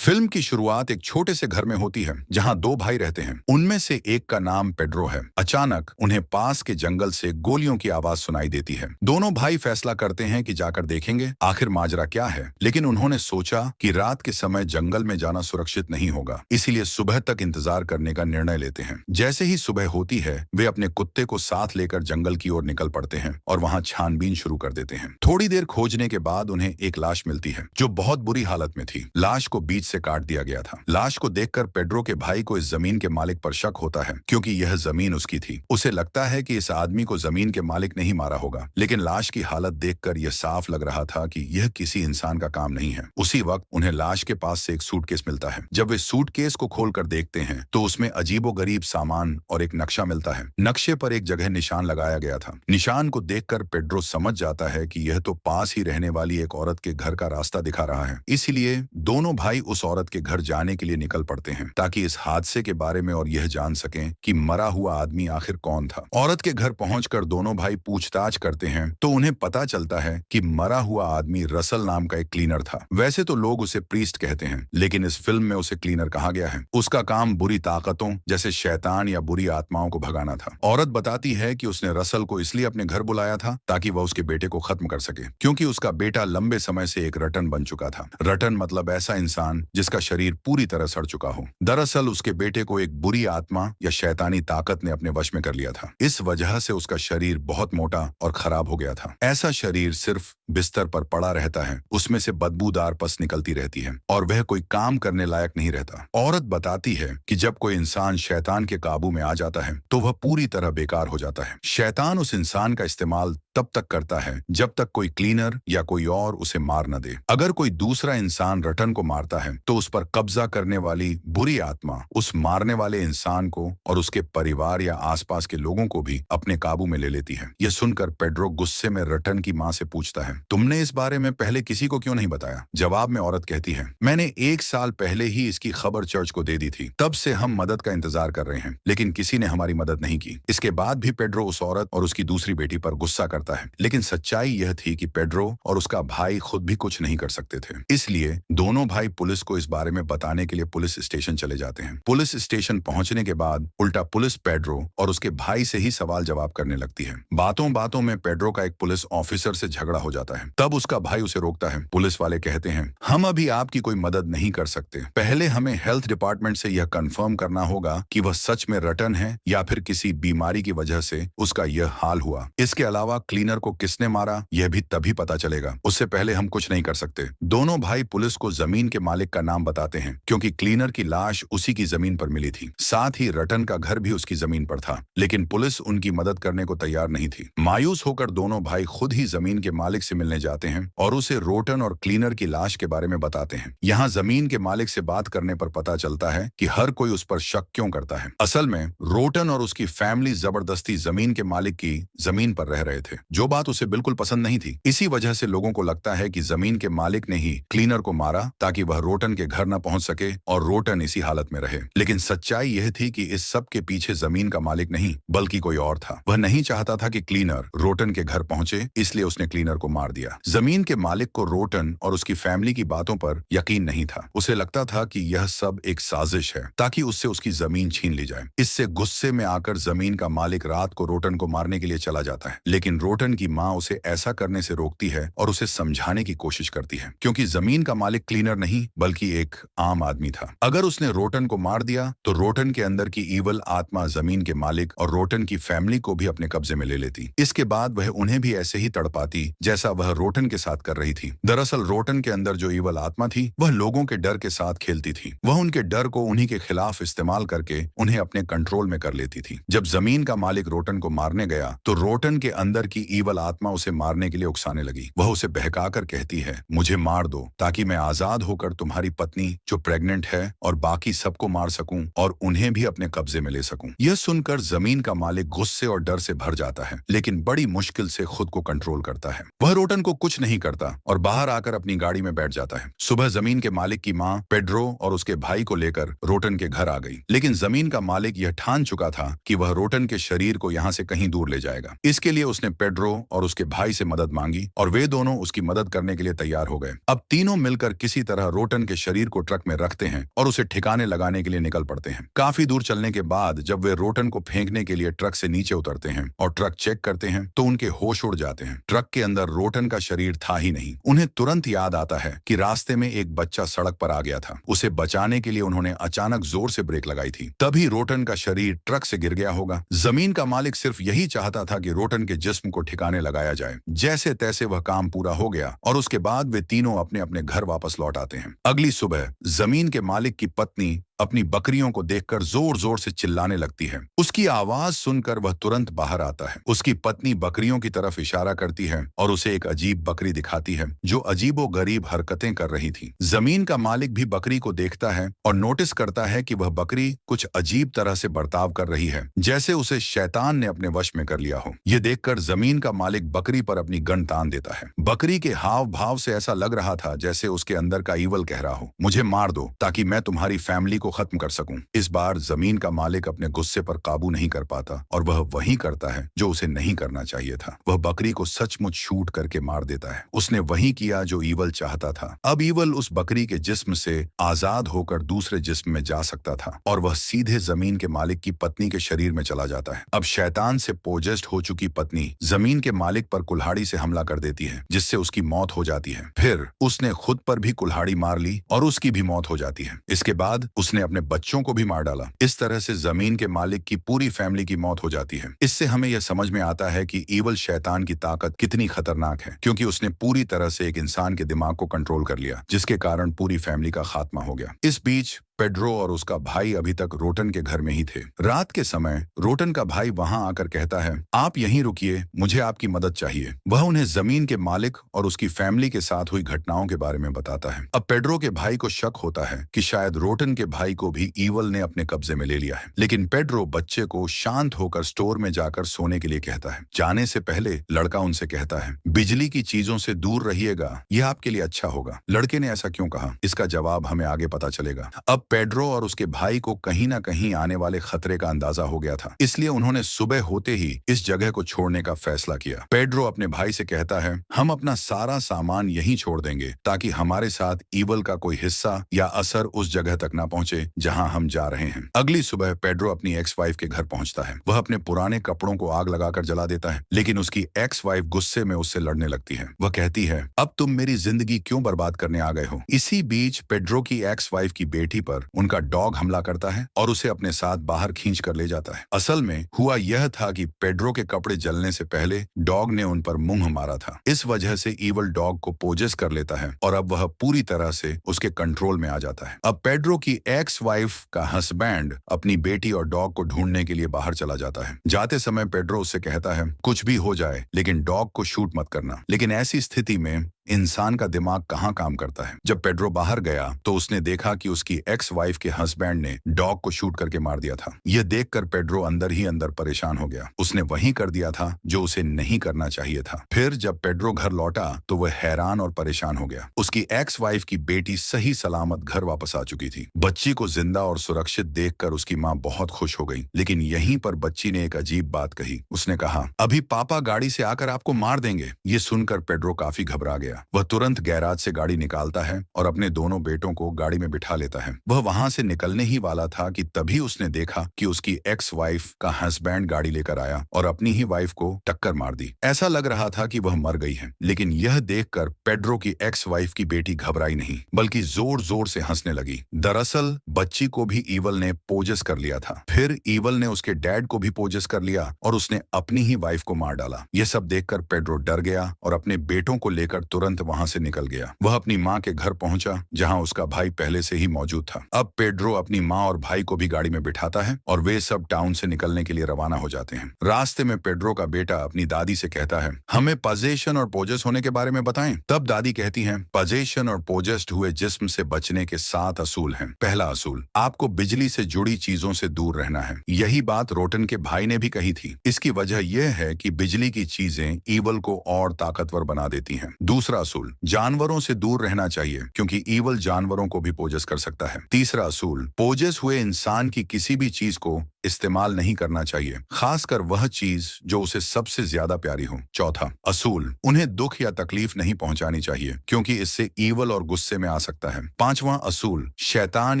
Film की शुरुआत एक छोटे से घर में होती है जहां दो भाई रहते हैं। उनमें से एक का नाम पेड्रो है। अचानक उन्हें पास के जंगल से गोलियों की आवाज सुनाई देती है। दोनों भाई फैसला करते हैं कि जाकर देखेंगे आखिर माजरा क्या है, लेकिन उन्होंने सोचा कि रात के समय जंगल में जाना सुरक्षित नहीं होगा, इसीलिए सुबह तक इंतजार करने का निर्णय लेते हैं। जैसे ही सुबह होती है वे अपने कुत्ते को साथ लेकर जंगल की ओर निकल पड़ते हैं और वहां छानबीन शुरू कर देते हैं। थोड़ी देर खोजने के बाद उन्हें एक लाश मिलती है जो बहुत बुरी हालत में थी। लाश को बीच से काट दिया गया था। लाश को देखकर पेड्रो के भाई को इस जमीन के मालिक पर शक होता है, क्योंकि यह जमीन उसकी थी। उसे लगता है कि इस आदमी को जमीन के मालिक ने ही मारा होगा, लेकिन लाश की हालत देखकर यह साफ लग रहा था कि यह किसी इंसान का काम नहीं है। उसी वक्त उन्हें लाश के पास से एक सूटकेस मिलता है। जब वे सूटकेस को खोलकर देखते हैं तो उसमें अजीबोगरीब सामान और एक नक्शा मिलता है। नक्शे पर एक जगह निशान लगाया गया था। निशान को देखकर पेड्रो समझ जाता है कि यह तो पास ही रहने वाली एक औरत के घर का रास्ता दिखा रहा है। इसलिए दोनों भाई उस औरत के घर जाने के लिए निकल पड़ते हैं ताकि इस हादसे के बारे में और यह जान सकें कि मरा हुआ आदमी आखिर कौन था। औरत के घर पहुंचकर दोनों भाई पूछताछ करते हैं तो उन्हें पता चलता है कि मरा हुआ आदमी रसल नाम का एक क्लीनर था। वैसे तो लोग उसे प्रीस्ट कहते हैं, लेकिन इस फिल्म में उसे क्लीनर कहा गया है। उसका काम बुरी ताकतों जैसे शैतान या बुरी आत्माओं को भगाना था। औरत बताती है कि उसने रसल को इसलिए अपने घर बुलाया था ताकि वह उसके बेटे को खत्म कर सके, क्योंकि उसका बेटा लंबे समय से एक रटन बन चुका था। रटन मतलब ऐसा इंसान जिसका शरीर पूरी तरह सड़ चुका हो। दरअसल उसके बेटे को एक बुरी आत्मा या शैतानी ताकत ने अपने वश में कर लिया था। इस वजह से उसका शरीर बहुत मोटा और खराब हो गया था। ऐसा शरीर सिर्फ बिस्तर पर पड़ा रहता है, उसमें से बदबूदार पस निकलती रहती है और वह कोई काम करने लायक नहीं रहता। औरत बताती है कि जब कोई इंसान शैतान के काबू में आ जाता है तो वह पूरी तरह बेकार हो जाता है। शैतान उस इंसान का इस्तेमाल तब तक करता है जब तक कोई क्लीनर या कोई और उसे मार न दे। अगर कोई दूसरा इंसान रटन को मारता है तो उस पर कब्जा करने वाली बुरी आत्मा उस मारने वाले इंसान को और उसके परिवार या आसपास के लोगों को भी अपने काबू में ले लेती है। यह सुनकर पेड्रो गुस्से में रटन की मां से पूछता है, तुमने इस बारे में पहले किसी को क्यों नहीं बताया? जवाब में औरत कहती है, मैंने 1 साल पहले ही इसकी खबर चर्च को दे दी थी। तब से हम मदद का इंतजार कर रहे हैं, लेकिन किसी ने हमारी मदद नहीं की। इसके बाद भी पेड्रो उस औरत और उसकी दूसरी बेटी पर गुस्सा करता है, लेकिन सच्चाई यह थी कि पेड्रो और उसका भाई खुद भी कुछ नहीं कर सकते थे। इसलिए दोनों भाई पुलिस को इस बारे में बताने के लिए पुलिस स्टेशन चले जाते हैं। पुलिस स्टेशन पहुंचने के बाद उल्टा पुलिस पेड्रो और उसके भाई से ही सवाल जवाब करने लगती है। बातों बातों में पेड्रो का एक पुलिस ऑफिसर से झगड़ा हो जाता है। तब उसका भाई उसे रोकता है। पुलिस वाले कहते हैं, हम अभी आपकी कोई मदद नहीं कर सकते। पहले हमें हेल्थ डिपार्टमेंट से यह कंफर्म करना होगा कि वह सच में रटन है या फिर किसी बीमारी की वजह से उसका यह हाल हुआ। इसके अलावा क्लीनर को किसने मारा यह भी तभी पता चलेगा। उससे पहले हम कुछ नहीं कर सकते। दोनों भाई पुलिस को जमीन के मालिक का नाम बताते हैं, क्योंकि क्लीनर की लाश उसी की जमीन पर मिली थी। साथ ही रटन का घर भी उसकी जमीन पर था, लेकिन पुलिस उनकी मदद करने को तैयार नहीं थी। मायूस होकर दोनों भाई खुद ही जमीन के मालिक से मिलने जाते हैं और उसे रोटन और क्लीनर की लाश के बारे में बताते हैं। यहाँ जमीन के मालिक से बात करने पर पता चलता है कि हर कोई उस पर शक क्यों करता है। असल में रोटन और उसकी फैमिली जबरदस्ती जमीन के मालिक की जमीन पर रह रहे थे, जो बात उसे बिल्कुल पसंद नहीं थी। इसी वजह से लोगों को लगता है कि जमीन के मालिक ने ही क्लीनर को मारा ताकि वह रोटन के घर न पहुंच सके और रोटन इसी हालत में रहे। लेकिन सच्चाई यह थी कि इस सब के पीछे जमीन का मालिक नहीं बल्कि कोई और था। वह नहीं चाहता था कि क्लीनर रोटन के घर पहुंचे, इसलिए उसने क्लीनर को मार दिया। जमीन के मालिक को रोटन और उसकी फैमिली की बातों पर यकीन नहीं था। उसे लगता था कि यह सब एक साजिश है ताकि उससे उसकी जमीन छीन ली जाए। इससे गुस्से में आकर जमीन का मालिक रात को रोटन को मारने के लिए चला जाता है, लेकिन रोटन की माँ उसे ऐसा करने से रोकती है और उसे समझाने की कोशिश करती है, क्योंकि जमीन का मालिक क्लीनर नहीं बल्कि एक आम आदमी था। अगर उसने रोटन को मार दिया तो रोटन के अंदर की ईवल आत्मा जमीन के मालिक और रोटन की फैमिली को भी अपने कब्जे में ले लेती। इसके बाद वह उन्हें भी ऐसे ही तड़पाती जैसा वह रोटन के साथ कर रही थी। दरअसल रोटन के अंदर जो ईवल आत्मा थी वह लोगों के डर के साथ खेलती थी। वह उनके डर को उन्हीं के खिलाफ इस्तेमाल करके उन्हें अपने कंट्रोल में कर लेती थी। जब जमीन का मालिक रोटन को मारने गया तो रोटन के अंदर की ईवल आत्मा उसे मारने के लिए उकसाने लगी। वह उसे बहकाकर कहती है, मुझे मार दो ताकि मैं आजाद होकर तुम्हारी पत्नी जो प्रेग्नेंट है और बाकी सबको मार सकूं और उन्हें भी अपने कब्जे में ले सकूं। यह सुनकर जमीन का मालिक गुस्से और डर से भर जाता है, लेकिन बड़ी मुश्किल से खुद को कंट्रोल करता है। वह रोटन को कुछ नहीं करता और बाहर आकर अपनी गाड़ी में बैठ जाता है। सुबह जमीन के मालिक की माँ पेड्रो और उसके भाई को लेकर रोटन के घर आ गई, लेकिन जमीन का मालिक यह ठान चुका था कि वह रोटन के शरीर को यहाँ से कहीं दूर ले जाएगा। इसके लिए उसने पेड्रो और उसके भाई से मदद मांगी और वे दोनों उसकी मदद करने के लिए तैयार हो गए। अब तीनों मिलकर किसी तरह रोटन के शरीर को ट्रक में रखते हैं और उसे ठिकाने लगाने के लिए निकल पड़ते हैं। काफी दूर चलने के बाद जब वे रोटन को फेंकने के लिए ट्रक से नीचे उतरते हैं और ट्रक चेक करते हैं तो उनके होश उड़ जाते हैं। ट्रक के अंदर रोटन का शरीर था ही नहीं। उन्हें तुरंत याद आता है कि रास्ते में एक बच्चा सड़क पर आ गया था। उसे बचाने के लिए उन्होंने अचानक जोर से ब्रेक लगाई थी, तभी रोटन का शरीर ट्रक से गिर गया होगा। जमीन का मालिक सिर्फ यही चाहता था कि रोटन के जिस्म को ठिकाने लगाया जाए। जैसे तैसे वह काम पूरा हो गया और उसके बाद वे तीनों अपने अपने घर वापस लौट आते हैं। अगली सुबह जमीन के मालिक की पत्नी अपनी बकरियों को देखकर जोर जोर से चिल्लाने लगती है। उसकी आवाज सुनकर वह तुरंत बाहर आता है। उसकी पत्नी बकरियों की तरफ इशारा करती है और उसे एक अजीब बकरी दिखाती है जो अजीबोगरीब हरकतें कर रही थी। जमीन का मालिक भी बकरी को देखता है और नोटिस करता है कि वह बकरी कुछ अजीब तरह से बर्ताव कर रही है, जैसे उसे शैतान ने अपने वश में कर लिया हो। ये देखकर जमीन का मालिक बकरी पर अपनी गन तान देता है। बकरी के हाव भाव से ऐसा लग रहा था जैसे उसके अंदर का ईवल कह रहा हो, मुझे मार दो ताकि मैं तुम्हारी फैमिली को खत्म कर सकूं। इस बार जमीन का मालिक अपने गुस्से पर काबू नहीं कर पाता और वह वही करता है जो उसे नहीं करना चाहिए था। वह बकरी को सचमुच शूट करके मार देता है। उसने वही किया जो ईवल चाहता था। अब ईवल उस बकरी के जिस्म से आजाद होकर दूसरे जिस्म में जा सकता था और वह सीधे जमीन के मालिक की पत्नी के शरीर में चला जाता है। अब शैतान से पोजेस्ड हो चुकी पत्नी जमीन के मालिक पर कुल्हाड़ी से हमला कर देती है, जिससे उसकी मौत हो जाती है। फिर उसने खुद पर भी कुल्हाड़ी मार ली और उसकी भी मौत हो जाती है। इसके बाद उसने अपने बच्चों को भी मार डाला। इस तरह से जमीन के मालिक की पूरी फैमिली की मौत हो जाती है। इससे हमें यह समझ में आता है कि ईवल शैतान की ताकत कितनी खतरनाक है, क्योंकि उसने पूरी तरह से एक इंसान के दिमाग को कंट्रोल कर लिया, जिसके कारण पूरी फैमिली का खात्मा हो गया। इस बीच पेड्रो और उसका भाई अभी तक रोटन के घर में ही थे। रात के समय रोटन का भाई वहां आकर कहता है, आप यहीं रुकिए, मुझे आपकी मदद चाहिए। वह उन्हें जमीन के मालिक और उसकी फैमिली के साथ हुई घटनाओं के बारे में बताता है। अब पेड्रो के भाई को शक होता है कि शायद रोटन के भाई को भी ईवल ने अपने कब्जे में ले लिया है, लेकिन पेड्रो बच्चे को शांत होकर स्टोर में जाकर सोने के लिए कहता है। जाने से पहले लड़का उनसे कहता है, बिजली की चीजों से दूर रहिएगा, यह आपके लिए अच्छा होगा। लड़के ने ऐसा क्यों कहा, इसका जवाब हमें आगे पता चलेगा। अब पेड्रो और उसके भाई को कहीं ना कहीं आने वाले खतरे का अंदाजा हो गया था, इसलिए उन्होंने सुबह होते ही इस जगह को छोड़ने का फैसला किया। पेड्रो अपने भाई से कहता है, हम अपना सारा सामान यहीं छोड़ देंगे ताकि हमारे साथ ईवल का कोई हिस्सा या असर उस जगह तक ना पहुंचे जहां हम जा रहे हैं। अगली सुबह पेड्रो अपनी एक्स वाइफ के घर पहुंचता है। वह अपने पुराने कपड़ों को आग लगाकर जला देता है, लेकिन उसकी एक्स वाइफ गुस्से में उससे लड़ने लगती है। वह कहती है, अब तुम मेरी जिंदगी क्यों बर्बाद करने आ गए हो। इसी बीच पेड्रो की एक्स वाइफ की बेटी पर उनका डॉग हमला करता है और उसे अपने साथ बाहर खींच कर ले जाता है। असल में हुआ यह था कि पेड्रो के कपड़े जलने से पहले डॉग ने उन पर मुंह मारा था। इस वजह से ईवल डॉग को पोजेस कर लेता है और अब वह पूरी तरह से उसके कंट्रोल में आ जाता है। अब पेड्रो की एक्स वाइफ का हस्बैंड अपनी बेटी और डॉग को ढूंढने के लिए बाहर चला जाता है। जाते समय पेड्रो उससे कहता है, कुछ भी हो जाए लेकिन डॉग को शूट मत करना। लेकिन ऐसी स्थिति में इंसान का दिमाग कहाँ काम करता है। जब पेड्रो बाहर गया तो उसने देखा कि उसकी एक्स वाइफ के हस्बैंड ने डॉग को शूट करके मार दिया था। यह देखकर पेड्रो अंदर ही अंदर परेशान हो गया। उसने वही कर दिया था जो उसे नहीं करना चाहिए था। फिर जब पेड्रो घर लौटा तो वह हैरान और परेशान हो गया। उसकी एक्स वाइफ की बेटी सही सलामत घर वापस आ चुकी थी। बच्ची को जिंदा और सुरक्षित देखकर उसकी माँ बहुत खुश हो गई, लेकिन यहीं पर बच्ची ने एक अजीब बात कही। उसने कहा, अभी पापा गाड़ी से आकर आपको मार देंगे। ये सुनकर पेड्रो काफी घबरा गया। वह तुरंत गैराज से गाड़ी निकालता है और अपने दोनों बेटों को गाड़ी में बिठा लेता है। वह वहां से निकलने ही वाला था कि तभी उसने देखा कि उसकी एक्स वाइफ का हस्बैंड गाड़ी लेकर आया और अपनी ही वाइफ को टक्कर मार दी। ऐसा लग रहा था कि वह मर गई है, लेकिन यह देखकर पेड्रो की एक्स वाइफ की बेटी घबराई नहीं, बल्कि जोर जोर से हंसने लगी। दरअसल बच्ची को भी ईवल ने पोजेस कर लिया था। फिर ईवल ने उसके डैड को भी पोजेस कर लिया और उसने अपनी ही वाइफ को मार डाला। यह सब देखकर पेड्रो डर गया और अपने बेटों को लेकर तुरंत वहां से निकल गया। वह अपनी माँ के घर पहुंचा जहां उसका भाई पहले से ही मौजूद था। अब पेड्रो अपनी माँ और भाई को भी गाड़ी में बिठाता है और वे सब टाउन से निकलने के लिए रवाना हो जाते हैं। रास्ते में पेड्रो का बेटा अपनी दादी से कहता है, हमें पजेशन और पोजेस होने के बारे में बताएं। तब दादी कहती हैं, पजेशन और पोजेस्ड हुए जिस्म से बचने के 7 असूल हैं। पहला असूल, आपको बिजली से जुड़ी चीजों से दूर रहना है। यही बात रोटन के भाई ने भी कही थी। इसकी वजह यह है कि बिजली की चीजें ईवल को और ताकतवर बना देती हैं। दूसरा असूल, जानवरों से दूर रहना चाहिए क्योंकि ईवल जानवरों को भी पोजेस कर सकता है। तीसरा असूल, पोजेस हुए इंसान की किसी भी चीज को इस्तेमाल नहीं करना चाहिए, खासकर वह चीज जो उसे सबसे ज्यादा प्यारी हो। चौथा, असूल, उन्हें दुख या तकलीफ नहीं पहुंचानी चाहिए क्योंकि इससे ईवल और गुस्से में आ सकता है। पांचवा असूल, शैतान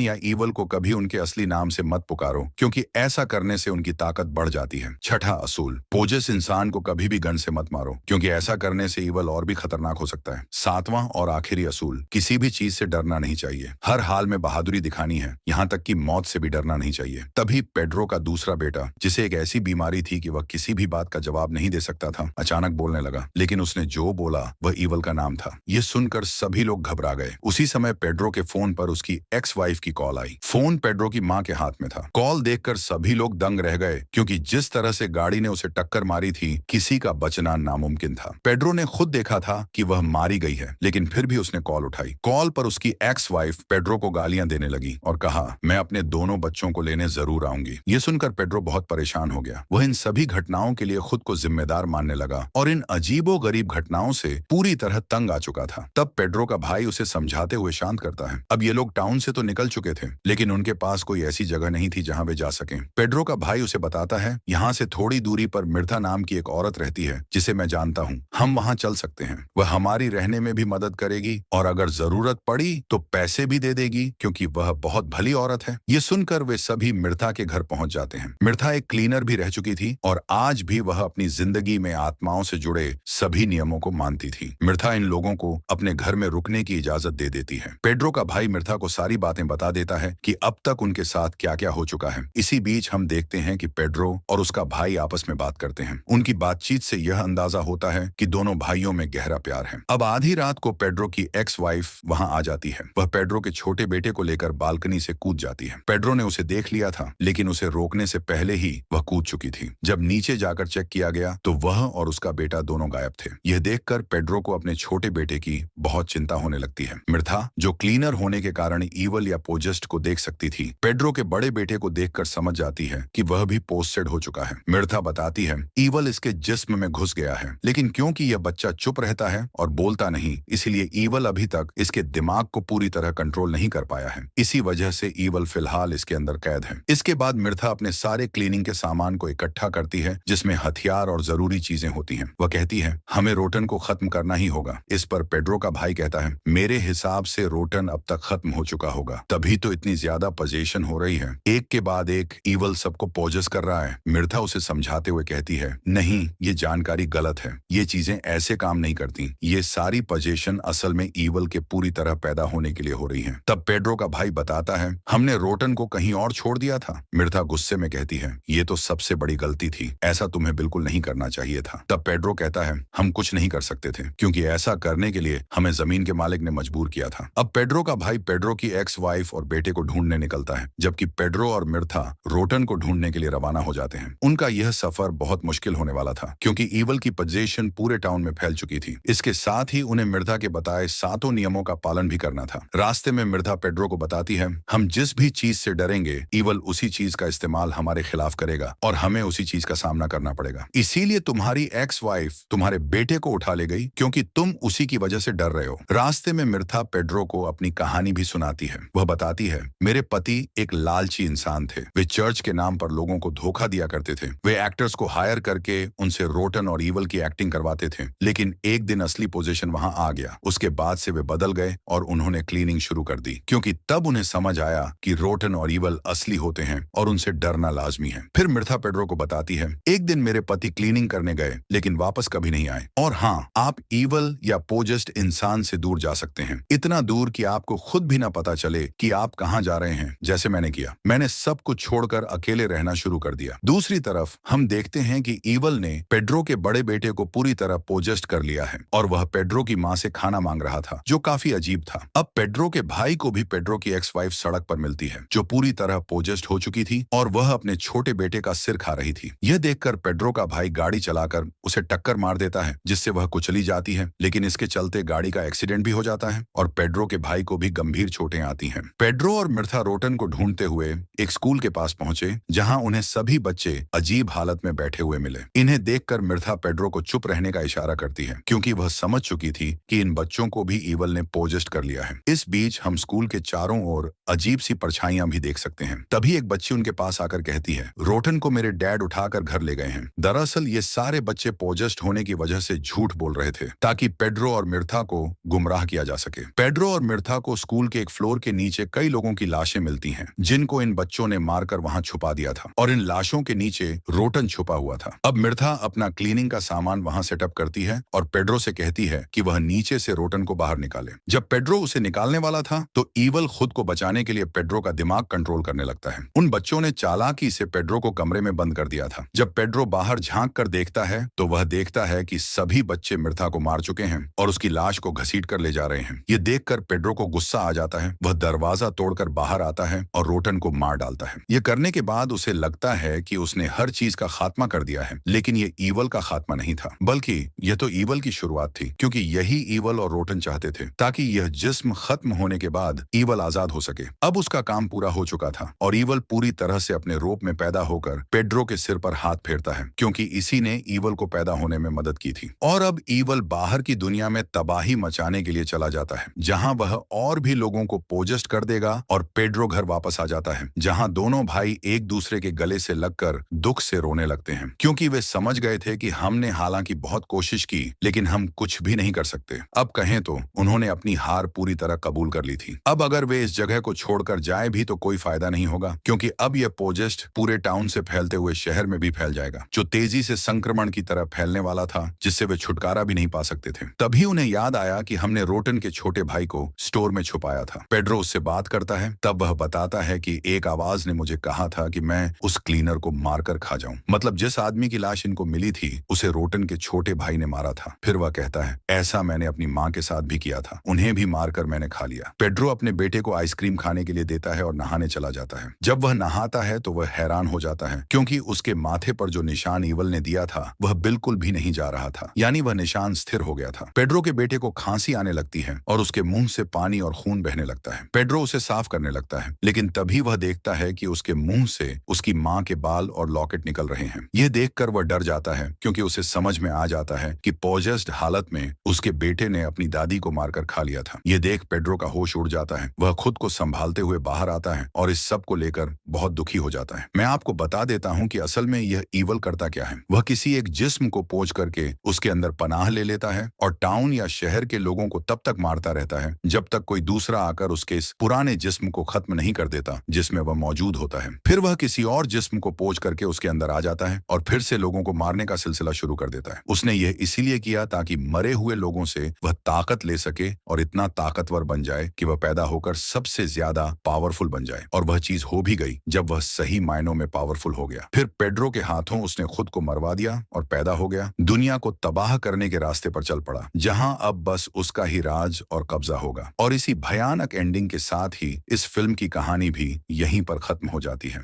या ईवल को कभी उनके असली नाम से मत पुकारो क्योंकि ऐसा करने से उनकी ताकत बढ़ जाती है। छठा असूल, पोजेस इंसान को कभी भी गन से मत मारो क्योंकि ऐसा करने से ईवल और भी खतरनाक हो सकता है। सातवां और आखिरी असूल, किसी भी चीज से डरना नहीं चाहिए, हर हाल में बहादुरी दिखानी है, यहाँ तक कि मौत से भी डरना नहीं चाहिए। तभी पेड्रो का दूसरा बेटा, जिसे एक ऐसी बीमारी थी कि वह किसी भी बात का जवाब नहीं दे सकता था, अचानक बोलने लगा, लेकिन उसने जो बोला वह ईवल का नाम था। यह सुनकर सभी लोग घबरा गए। उसी समय पेड्रो के फोन पर उसकी एक्स वाइफ की कॉल आई। फोन पेड्रो की माँ के हाथ में था। कॉल देखकर सभी लोग दंग रह गए क्योंकि जिस तरह से गाड़ी ने उसे टक्कर मारी थी, किसी का बचना नामुमकिन था। पेड्रो ने खुद देखा था कि वह मारी गई है, लेकिन फिर भी उसने कॉल उठाई। कॉल पर उसकी एक्स वाइफ पेड्रो को गालियां देने लगी और कहा, मैं अपने दोनों बच्चों को लेने जरूर आऊंगी। ये सुनकर पेड्रो बहुत परेशान हो गया। वह इन सभी घटनाओं के लिए खुद को जिम्मेदार मानने लगा और इन अजीबोगरीब घटनाओं से पूरी तरह तंग आ चुका था। तब पेड्रो का भाई उसे समझाते हुए शांत करता है। अब ये लोग टाउन से तो निकल चुके थे, लेकिन उनके पास कोई ऐसी जगह नहीं थी जहां वे जा सकें। पेड्रो का भाई उसे बताता है, यहाँ से थोड़ी दूरी पर मिर्था नाम की एक औरत रहती है जिसे मैं जानता हूँ, हम वहां चल सकते हैं। वह हमारी रहने में भी मदद करेगी और अगर जरूरत पड़ी तो पैसे भी दे देगी क्योंकि वह बहुत भली औरत है। ये सुनकर वे सभी मिर्था के घर पहुंच जाते हैं। मिर्था एक क्लीनर भी रह चुकी थी और आज भी वह अपनी जिंदगी में आत्माओं से जुड़े सभी नियमों को मानती थी। मिर्था इन लोगों को अपने घर में रुकने की इजाजत दे देती है। पेड्रो का भाई मिर्था को सारी बातें बता देता है कि अब तक उनके साथ क्या क्या हो चुका है। इसी बीच हम देखते हैं कि पेड्रो और उसका भाई आपस में बात करते हैं। उनकी बातचीत से यह अंदाजा होता है कि दोनों भाइयों में गहरा प्यार है। अब आधी रात को पेड्रो की एक्स वाइफ वहां आ जाती है। वह पेड्रो के छोटे बेटे को लेकर बालकनी से कूद जाती है। पेड्रो ने उसे देख लिया था, लेकिन उसे रोकने से पहले ही वह कूद चुकी थी। जब नीचे जाकर चेक किया गया तो वह और उसका बेटा दोनों गायब थे। यह देखकर पेड्रो को अपने छोटे बेटे की बहुत चिंता होने लगती है। मिर्था, जो क्लीनर होने के कारण ईवल या पोजेस्ट को देख सकती थी, पेड्रो के बड़े बेटे को देखकर समझ जाती है कि वह भी पोस्टेड हो चुका है। मिर्था बताती है, ईवल इसके जिस्म में घुस गया है, लेकिन क्योंकि यह बच्चा चुप रहता है और बोलता नहीं, इसलिए ईवल अभी तक इसके दिमाग को पूरी तरह कंट्रोल नहीं कर पाया है। इसी वजह से ईवल फिलहाल इसके अंदर कैद है। इसके बाद मिर्था अपने सारे क्लीनिंग के सामान को इकट्ठा करती है, जिसमें हथियार और जरूरी चीजें होती हैं। वह कहती है, हमें रोटन को खत्म करना ही होगा। इस पर पेड्रो का भाई कहता है, मेरे हिसाब से रोटन अब तक खत्म हो चुका होगा, तभी तो इतनी ज्यादा पोजीशन हो रही है। एक के बाद एक ईवल सबको पोजेस कर रहा है। मिर्था उसे समझाते हुए कहती है, नहीं, ये जानकारी गलत है, ये चीजें ऐसे काम नहीं करती। ये सारी पोजीशन असल में ईवल के पूरी तरह पैदा होने के लिए हो रही है। तब पेड्रो का भाई बताता है, हमने रोटन को कहीं और छोड़ दिया था। मिर्था गुस्से में कहती है, ये तो सबसे बड़ी गलती थी, ऐसा तुम्हें बिल्कुल नहीं करना चाहिए था। तब पेड्रो कहता है, हम कुछ नहीं कर सकते थे क्योंकि ऐसा करने के लिए हमें जमीन के मालिक ने मजबूर किया था। अब पेड्रो का भाई पेड्रो की एक्स वाइफ और बेटे को ढूंढने निकलता है, जबकि पेड्रो और मिर्था रोटन को ढूंढने के लिए रवाना हो जाते हैं। उनका यह सफर बहुत मुश्किल होने वाला था क्योंकि ईवल की पोजीशन पूरे टाउन में फैल चुकी थी। इसके साथ ही उन्हें मिर्था के बताए 7 नियमों का पालन भी करना था। रास्ते में मिर्था पेड्रो को बताती है, हम जिस भी चीज से डरेंगे, ईवल उसी चीज का इस्तेमाल हमारे खिलाफ करेगा और हमें उसी चीज का सामना करना पड़ेगा। इसीलिए तुम्हारी एक्स वाइफ तुम्हारे बेटे को उठा ले गई क्योंकि तुम उसी की वजह से डर रहे हो। रास्ते में मिर्था पेड्रो को अपनी कहानी भी सुनाती है। वह बताती है, मेरे पति एक लालची इंसान थे। वे चर्च के नाम पर लोगों को धोखा दिया करते थे। वे एक्टर्स को हायर करके उनसे रोटन और ईवल की एक्टिंग करवाते थे, लेकिन एक दिन असली पोजीशन वहां आ गया। उसके बाद से वे बदल गए और उन्होंने क्लीनिंग शुरू कर दी क्योंकि तब उन्हें समझ आया कि रोटन और ईवल असली होते हैं और उनसे डरना लाजमी है। फिर मिर्था पेड्रो को बताती है, एक दिन मेरे पति क्लीनिंग करने गए लेकिन वापस कभी नहीं आए। और हाँ, आप ईवल या पोजेस्ट इंसान से दूर जा सकते हैं, इतना दूर कि आपको खुद भी ना पता चले कि आप कहां जा रहे हैं, जैसे मैंने किया। मैंने सब कुछ छोड़कर अकेले रहना शुरू कर दिया। दूसरी तरफ हम देखते हैं कि ईवल ने पेड्रो के बड़े बेटे को पूरी तरह पोजेस्ट कर लिया है और वह पेड्रो की मां से खाना मांग रहा था, जो काफी अजीब था। अब पेड्रो के भाई को भी पेड्रो की एक्स वाइफ सड़क पर मिलती है, जो पूरी तरह पोजेस्ट हो चुकी थी और वह अपने छोटे बेटे का सिर खा रही थी। यह देखकर पेड्रो का भाई गाड़ी चलाकर उसे टक्कर मार देता है, जिससे वह कुचली जाती है, लेकिन इसके चलते गाड़ी का एक्सीडेंट भी हो जाता है और पेड्रो के भाई को भी गंभीर चोटें आती हैं। पेड्रो और मिर्था रोटन को ढूंढते हुए एक स्कूल के पास पहुंचे, जहां उन्हें सभी बच्चे अजीब हालत में बैठे हुए मिले। इन्हें देखकर मिर्था पेड्रो को चुप रहने का इशारा करती है क्योंकि वह समझ चुकी थी कि इन बच्चों को भी ईवल ने पोजेस्ट कर लिया है। इस बीच हम स्कूल के चारों ओर अजीब सी परछाइयां भी देख सकते हैं। तभी एक बच्ची उनके पास पास आकर कहती है, रोटन को मेरे डैड उठाकर घर ले गए हैं। दरअसल ये सारे बच्चे पोजेस्ट होने की वजह से झूठ बोल रहे थे ताकि पेड्रो और मिर्था को गुमराह किया जा सके। पेड्रो और मिर्था को स्कूल के एक फ्लोर के नीचे कई लोगों की लाशें मिलती हैं जिनको इन बच्चों ने मारकर वहां छुपा दिया था और इन लाशों के नीचे रोटन छुपा हुआ था। अब मिर्था अपना क्लीनिंग का सामान वहां सेटअप करती है और पेड्रो से कहती है कि वह नीचे से रोटन को बाहर निकाले। जब पेड्रो उसे निकालने वाला था तो ईवल खुद को बचाने के लिए पेड्रो का दिमाग कंट्रोल करने लगता है। उन बच्चों ने चालाकी से पेड्रो को कमरे में बंद कर दिया था। जब पेड्रो बाहर झांक कर देखता है तो वह देखता है कि सभी बच्चे मिर्था को मार चुके हैं और उसकी लाश को घसीट कर ले जा रहे हैं। ये देखकर पेड्रो को गुस्सा आ जाता है। वह दरवाजा तोड़कर बाहर आता है और रोटन को मार डालता है। ये करने के बाद उसे लगता है कि उसने हर चीज का खात्मा कर दिया है, लेकिन ये ईवल का खात्मा नहीं था, बल्कि यह तो ईवल की शुरुआत थी, क्योंकि यही ईवल और रोटन चाहते थे ताकि यह जिस्म खत्म होने के बाद ईवल आजाद हो सके। अब उसका काम पूरा हो चुका था और ईवल पूरी तरह से अपने रूप में पैदा होकर पेड्रो के सिर पर हाथ फेरता है, क्योंकि इसी ने ईवल को पैदा होने में मदद की थी। और अब ईवल बाहर की दुनिया में तबाही मचाने के लिए चला जाता है, जहां वह और भी लोगों को पोजेस्ट कर देगा और पेड्रो घर वापस आ जाता है, जहां दोनों भाई एक दूसरे के गले से लगकर दुख से रोने लगते हैं, क्योंकि वे समझ गए थे कि हमने हालांकि बहुत कोशिश की लेकिन हम कुछ भी नहीं कर सकते। अब कहें तो उन्होंने अपनी हार पूरी तरह कबूल कर ली थी। अब अगर वे इस जगह को छोड़कर जाए भी तो कोई फायदा नहीं होगा, क्योंकि अब यह पोजेस्ट पूरे टाउन से फैलते हुए शहर में भी फैल जाएगा, जो तेजी से संक्रमण की तरह फैलने वाला था, जिससे वे छुटकारा भी नहीं पा सकते थे। तभी उन्हें याद आया कि हमने रोटन के छोटे भाई को स्टोर में छुपाया था। पेड्रो उससे बात करता है। तब वह बताता है कि एक आवाज ने मुझे कहा था कि मैं उस क्लीनर को मारकर खा जाऊं। मतलब जिस आदमी की लाश इनको मिली थी उसे रोटन के छोटे भाई ने मारा था। फिर वह कहता है, ऐसा मैंने अपनी माँ के साथ भी किया था, उन्हें भी मारकर मैंने खा लिया। पेड्रो अपने बेटे को आइसक्रीम खाने के लिए देता है और नहाने चला जाता है। जब वह नहाता है तो वह हैरान हो जाता है, क्योंकि उसके माथे पर जो निशान ईवल ने दिया था वह बिल्कुल भी नहीं जा रहा था, यानी वह निशान स्थिर हो गया था। पेड्रो के बेटे को खांसी आने लगती है और उसके मुंह से पानी और खून बहने लगता है। पेड्रो उसे साफ करने लगता है, लेकिन तभी वह देखता है कि उसके मुंह से उसकी माँ के बाल और लॉकेट निकल रहे हैं। यह देखकर वह डर जाता है, क्योंकि उसे समझ में आ जाता है कि पोजेस्ड हालत में उसके बेटे ने अपनी दादी को मारकर खा लिया था। यह देख पेड्रो का होश उड़ जाता है। वह खुद को संभालते हुए बाहर आता है और इस सब को लेकर बहुत दुखी हो जाता है। मैं आपको बता देता हूँ कि असल में यह ईवल करता क्या है। वह किसी एक जिस्म को पोंछ करके उसके अंदर पनाह ले लेता है और टाउन या शहर के लोगों को तब तक मारता रहता है जब तक कोई दूसरा आकर उसके इस पुराने जिस्म को खत्म नहीं कर देता जिसमें वह मौजूद होता है। फिर वह किसी और जिस्म को पोंछ करके उसके अंदर आ जाता है और फिर से लोगों को मारने का सिलसिला शुरू कर देता है। उसने यह इसीलिए किया ताकि मरे हुए लोगों से वह ताकत ले सके और इतना ताकतवर बन जाए कि वह पैदा होकर सबसे ज्यादा पावरफुल बन जाए। और वह चीज हो भी गई जब वह सही मायनों में पावरफुल हो गया। फिर पेड्रो के हाथों उसने खुद को मरवा दिया और पैदा हो गया। दुनिया को तबाह करने के रास्ते पर चल पड़ा, जहां अब बस उसका ही राज और कब्जा होगा। और इसी भयानक एंडिंग के साथ ही इस फिल्म की कहानी भी यहीं पर खत्म हो जाती है।